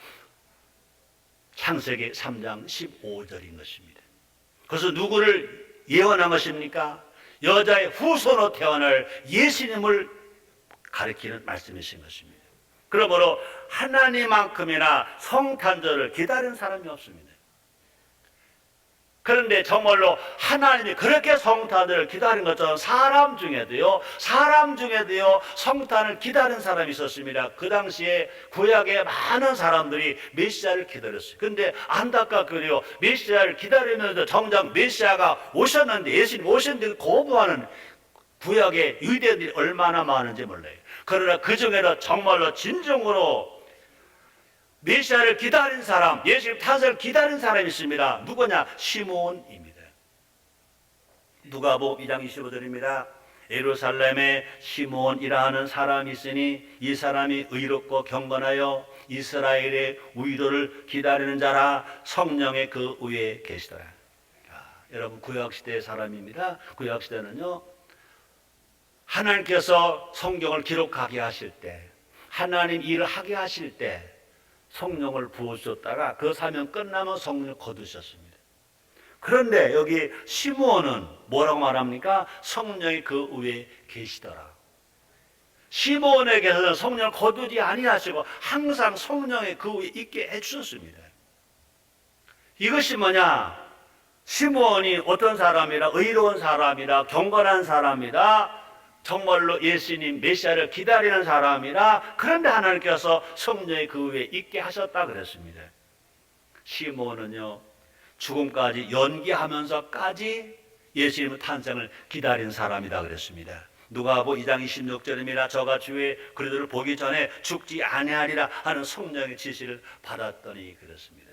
Speaker 1: 창세기 3장 15절인 것입니다. 그래서 누구를 예언한 것입니까? 여자의 후손으로 태어날 예수님을 가리키는 말씀이신 것입니다. 그러므로 하나님만큼이나 성탄절을 기다리는 사람이 없습니다. 그런데 정말로 하나님이 그렇게 성탄을 기다린 것처럼 사람 중에도요 성탄을 기다린 사람이 있었습니다. 그 당시에 구약의 많은 사람들이 메시아를 기다렸어요. 그런데 안타깝게요, 메시아를 기다리면서 정작 메시아가 오셨는데, 예수님 오셨는데 거부하는 구약의 유대인들이 얼마나 많은지 몰라요. 그러나 그 중에도 정말로 진정으로 메시아를 기다린 사람, 예수님 탄생을 기다린 사람이 있습니다. 누구냐? 시므온입니다. 누가복음 2장 25절입니다. 예루살렘에 시므온이라 하는 사람이 있으니 이 사람이 의롭고 경건하여 이스라엘의 위로를 기다리는 자라, 성령의 그 위에 계시더라. 여러분, 구약시대의 사람입니다. 구약시대는요, 하나님께서 성경을 기록하게 하실 때, 하나님 일을 하게 하실 때 성령을 부어주셨다가 그 사명 끝나면 성령을 거두셨습니다. 그런데 여기 시므온은 뭐라고 말합니까? 성령이 그 위에 계시더라. 시므온에게서는 성령을 거두지 아니하시고 항상 성령의 그 위에 있게 해주셨습니다. 이것이 뭐냐? 시므온이 어떤 사람이라? 의로운 사람이라, 경건한 사람이라, 정말로 예수님 메시아를 기다리는 사람이라. 그런데 하나님께서 성령의 그 위에 있게 하셨다 그랬습니다. 시므온은요, 죽음까지 연기하면서까지 예수님의 탄생을 기다린 사람이다 그랬습니다. 누가복음 2장 26절입니다. 저가 주의 그리스도를 보기 전에 죽지 아니하리라 하는 성령의 지시를 받았더니 그랬습니다.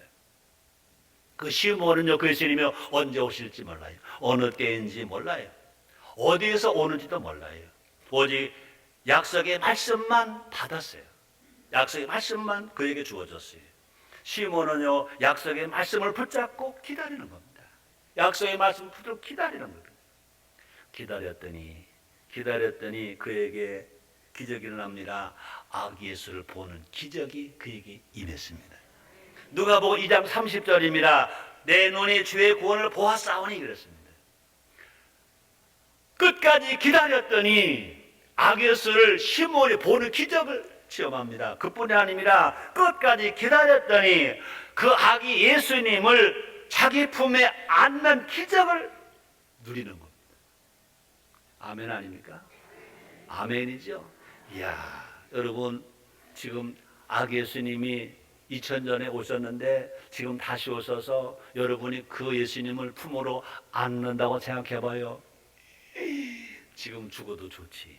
Speaker 1: 그 시므온은요, 그 예수님이 언제 오실지 몰라요. 어느 때인지 몰라요. 어디에서 오는지도 몰라요. 오직 약속의 말씀만 받았어요. 약속의 말씀만 그에게 주어졌어요. 시몬은요, 약속의 말씀을 붙잡고 기다리는 겁니다. 약속의 말씀을 붙잡고 기다리는 겁니다. 기다렸더니 그에게 기적이 일어납니다. 아기 예수를 보는 기적이 그에게 임했습니다. 누가복음 2장 30절입니다. 내 눈이 주의 구원을 보았사오니 그랬습니다. 끝까지 기다렸더니 아기 예수를 시몬이 보는 기적을 체험합니다. 그뿐이 아닙니다. 끝까지 기다렸더니 그 아기 예수님을 자기 품에 안는 기적을 누리는 겁니다. 아멘 아닙니까? 아멘이죠. 이야, 여러분, 지금 아기 예수님이 2000년에 오셨는데 지금 다시 오셔서 여러분이 그 예수님을 품으로 안는다고 생각해봐요. 지금 죽어도 좋지.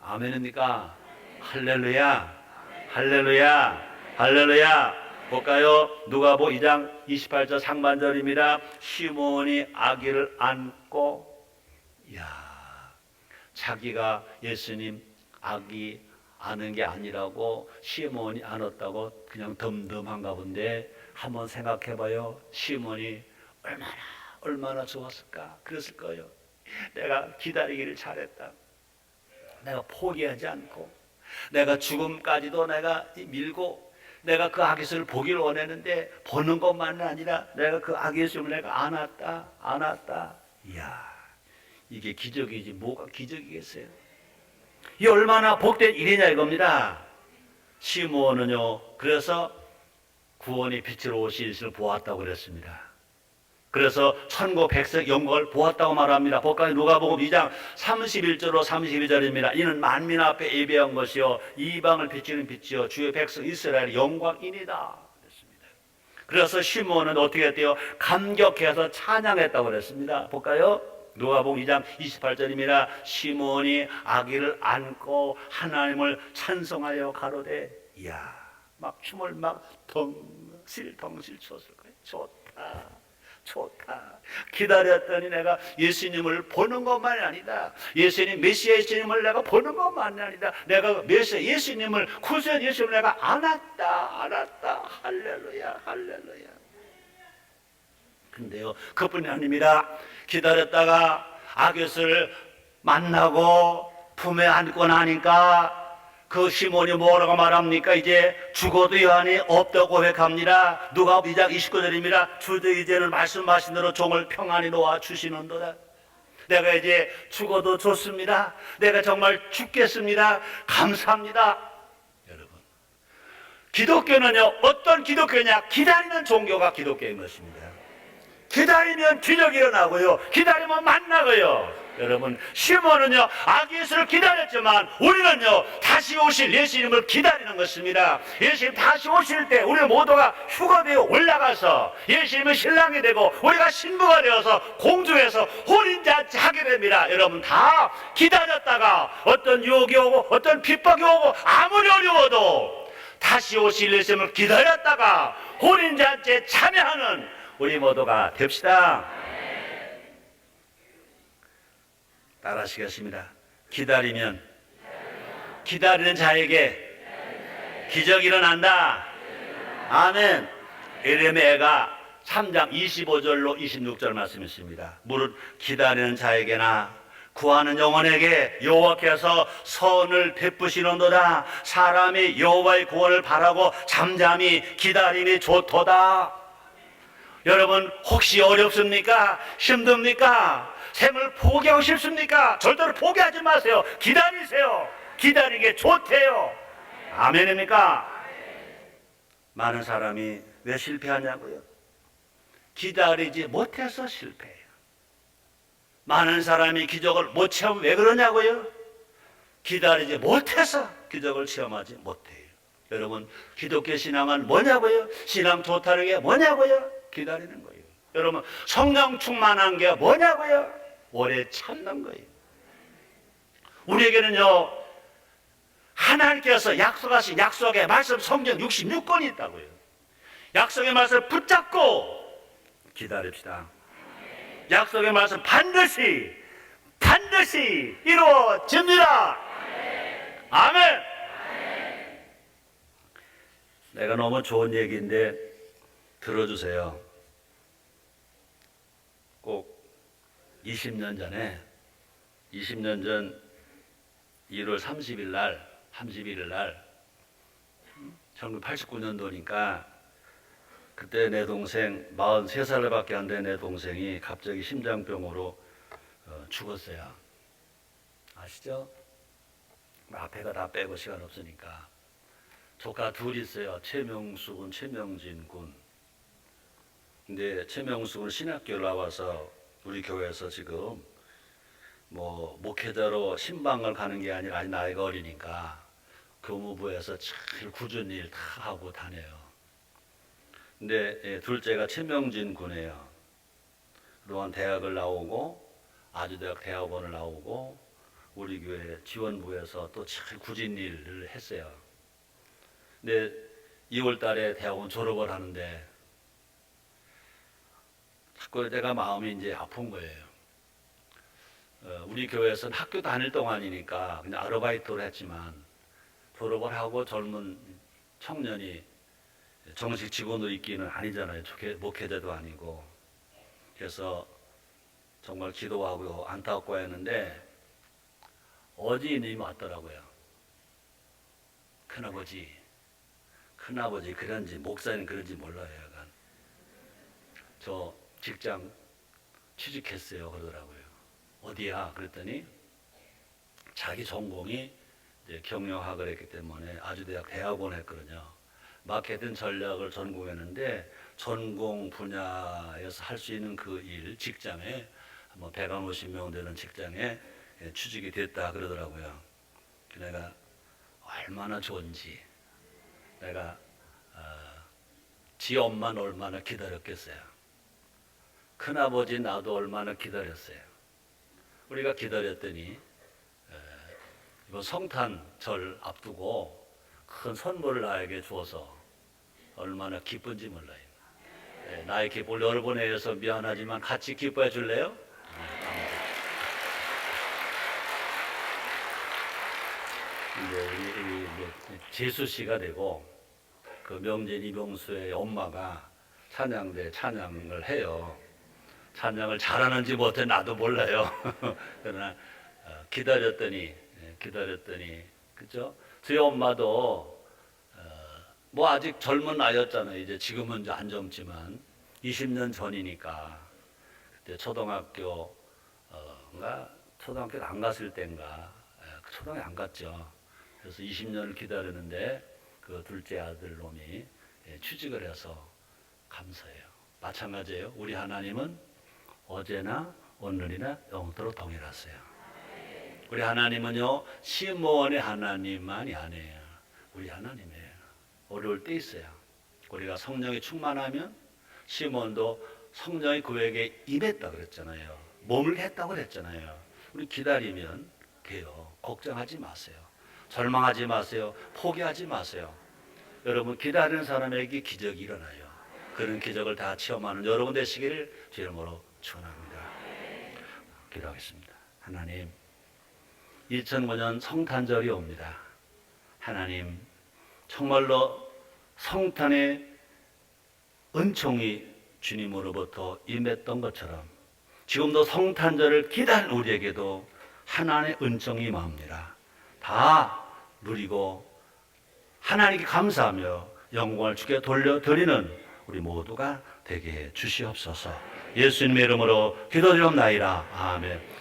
Speaker 1: 아멘입니까? 할렐루야, 할렐루야, 할렐루야. 볼까요? 누가복음 2장 28절 상반절입니다. 시몬이 아기를 안고, 이야, 자기가 예수님 아기 아는 게 아니라고 시몬이 안았다고 그냥 덤덤한가 본데, 한번 생각해봐요. 시몬이 얼마나 좋았을까? 그랬을 거예요. 내가 기다리기를 잘했다. 내가 포기하지 않고, 내가 죽음까지도 내가 밀고, 내가 그 아기를 보기를 원했는데 보는 것만은 아니라 내가 그 아기를 내가 안았다. 이야, 이게 기적이지 뭐가 기적이겠어요? 이 얼마나 복된 일이냐 이겁니다. 시므온은요, 그래서 구원의 빛으로 오실 예수를 보았다고 그랬습니다. 그래서 천국 백성 영광을 보았다고 말합니다. 볼까요? 누가복음 2장 31절로 32절입니다. 이는 만민 앞에 예배한 것이요 이방을 비추는 빛이요 주의 백성 이스라엘의 영광이니라 그랬습니다. 그래서 시므온은 어떻게 했대요? 감격해서 찬양했다고 그랬습니다. 볼까요? 누가복음 2장 28절입니다. 시므온이 아기를 안고 하나님을 찬송하여 가로되, 이야, 막 춤을 막 덩실 췄을 거예요. 좋다. 기다렸더니 내가 예수님을 보는 것만이 아니다. 예수님 메시아 예수님을 내가 보는 것만이 아니다. 내가 메시아 예수님을, 구세주 예수님을 내가 안았다. 할렐루야. 근데요, 그뿐이 아닙니다. 기다렸다가 아기를 만나고 품에 안고 나니까 그 시몬이 뭐라고 말합니까? 이제 죽어도 여한이 없다고 고백합니다. 누가복음 2장 29절입니다. 주도 이제는 말씀하신 대로 종을 평안히 놓아 주시는도다. 내가 이제 죽어도 좋습니다. 내가 정말 죽겠습니다. 감사합니다. 여러분, 기독교는요, 어떤 기독교냐? 기다리는 종교가 기독교인 것입니다. 기다리면 기적이 일어나고요, 기다리면 만나고요. 여러분, 시몬은요 아기 예수를 기다렸지만 우리는요 다시 오실 예수님을 기다리는 것입니다. 예수님 다시 오실 때 우리 모두가 휴거되어 올라가서 예수님의 신랑이 되고 우리가 신부가 되어서 공중에서 혼인잔치 하게 됩니다. 여러분, 다 기다렸다가 어떤 유혹이 오고 어떤 핍박이 오고 아무리 어려워도 다시 오실 예수님을 기다렸다가 혼인잔치에 참여하는 우리 모두가 됩시다. 따라하시겠습니다. 기다리면 기다리는 자에게 기적이 일어난다. 아멘. 에레미야가 3장 25절로 26절 말씀이 있습니다. 무릇 기다리는 자에게나 구하는 영혼에게 여호와께서 선을 베푸시는도다. 사람이 여호와의 구원을 바라고 잠잠히 기다림이 좋도다. 여러분, 혹시 어렵습니까? 힘듭니까? 생을 포기하고 싶습니까? 절대로 포기하지 마세요. 기다리세요. 기다리게 좋대요. 아멘입니까? 많은 사람이 왜 실패하냐고요? 기다리지 못해서 실패해요. 많은 사람이 기적을 못 체험 왜 그러냐고요? 기다리지 못해서 기적을 체험하지 못해요. 여러분, 기독교 신앙은 뭐냐고요? 신앙 좋다는 게 뭐냐고요? 기다리는 거예요. 여러분, 성령 충만한 게 뭐냐고요? 오래 참는 거예요. 우리에게는요 하나님께서 약속하신 약속의 말씀 성경 66권이 있다고요. 약속의 말씀을 붙잡고 기다립시다. 약속의 말씀 반드시 이루어집니다. 아멘. 내가 너무 좋은 얘기인데 들어주세요. 꼭 20년 전 1월 30일 날 31일 날 1989년도니까 그때 내 동생 43살밖에 안 된 내 동생이 갑자기 심장병으로 죽었어요. 아시죠? 앞에가 다 빼고 시간 없으니까. 조카 둘 있어요. 최명수 군, 최명진 군. 근데 최명수 군 신학교를 나와서 우리 교회에서 지금 뭐 목회자로 신방을 가는 게 아니라 아직 나이가 어리니까 교무부에서 잘 굳은 일 다 하고 다녀요. 근데 둘째가 최명진 군이에요. 그동안 대학을 나오고 아주대학 대학원을 나오고 우리 교회 지원부에서 또 잘 굳은 일을 했어요. 근데 2월 달에 대학원 졸업을 하는데 자꾸 내가 마음이 이제 아픈 거예요. 우리 교회에서는 학교 다닐 동안이니까 그냥 아르바이트를 했지만 졸업을 하고 젊은 청년이 정식 직원으로 있기는 아니잖아요. 목회자도 아니고. 그래서 정말 기도하고 안타까워했는데 어지님이 왔더라고요. 큰아버지 그런지 목사님 그런지 몰라요. 약간 저 직장 취직했어요 그러더라고요. 어디야? 그랬더니 자기 전공이 이제 경영학을 했기 때문에 아주대학 대학원 했거든요. 마케팅 전략을 전공했는데 전공 분야에서 할 수 있는 그 일 직장에 뭐 150명 되는 직장에 취직이 됐다 그러더라고요. 내가 얼마나 좋은지 내가 지 엄마는 얼마나 기다렸겠어요. 큰아버지 나도 얼마나 기다렸어요. 우리가 기다렸더니 이번 성탄절 앞두고 큰 선물을 나에게 주어서 얼마나 기쁜지 몰라요. 나의 기쁨을 여러분에 의해서 미안하지만 같이 기뻐해 줄래요? 이제 우리 재수 씨가 되고 그 명진 이병수의 엄마가 찬양대 찬양을 해요. 찬양을 잘하는지 못해 나도 몰라요. 그러나 기다렸더니 그죠? 저희 엄마도 뭐 아직 젊은 나이였잖아요. 이제 지금은 이제 안 젊지만 20년 전이니까 그때 초등학교 가 초등학교 안 갔을 때인가 초등학교 안 갔죠. 그래서 20년을 기다렸는데 그 둘째 아들 놈이 취직을 해서 감사해요. 마찬가지예요. 우리 하나님은 어제나 오늘이나 영원토록 동일하세요. 우리 하나님은요 시므온의 하나님만이 아니에요. 우리 하나님이에요. 어려울 때 있어요. 우리가 성령이 충만하면 시므온도 성령이 그에게 임했다 그랬잖아요. 머물게 했다고 그랬잖아요. 우리 기다리면 돼요. 걱정하지 마세요. 절망하지 마세요. 포기하지 마세요. 여러분 기다리는 사람에게 기적이 일어나요. 그런 기적을 다 체험하는 여러분 되시기를 주 이름으로 축원합니다. 기도하겠습니다. 하나님, 2005년 성탄절이 옵니다. 하나님, 정말로 성탄의 은총이 주님으로부터 임했던 것처럼 지금도 성탄절을 기다리는 우리에게도 하나님의 은총이 임합니다. 다 누리고 하나님께 감사하며 영광을 주께 돌려드리는 우리 모두가 되게 해 주시옵소서. 예수님의 이름으로 기도드리옵나이다. 아멘.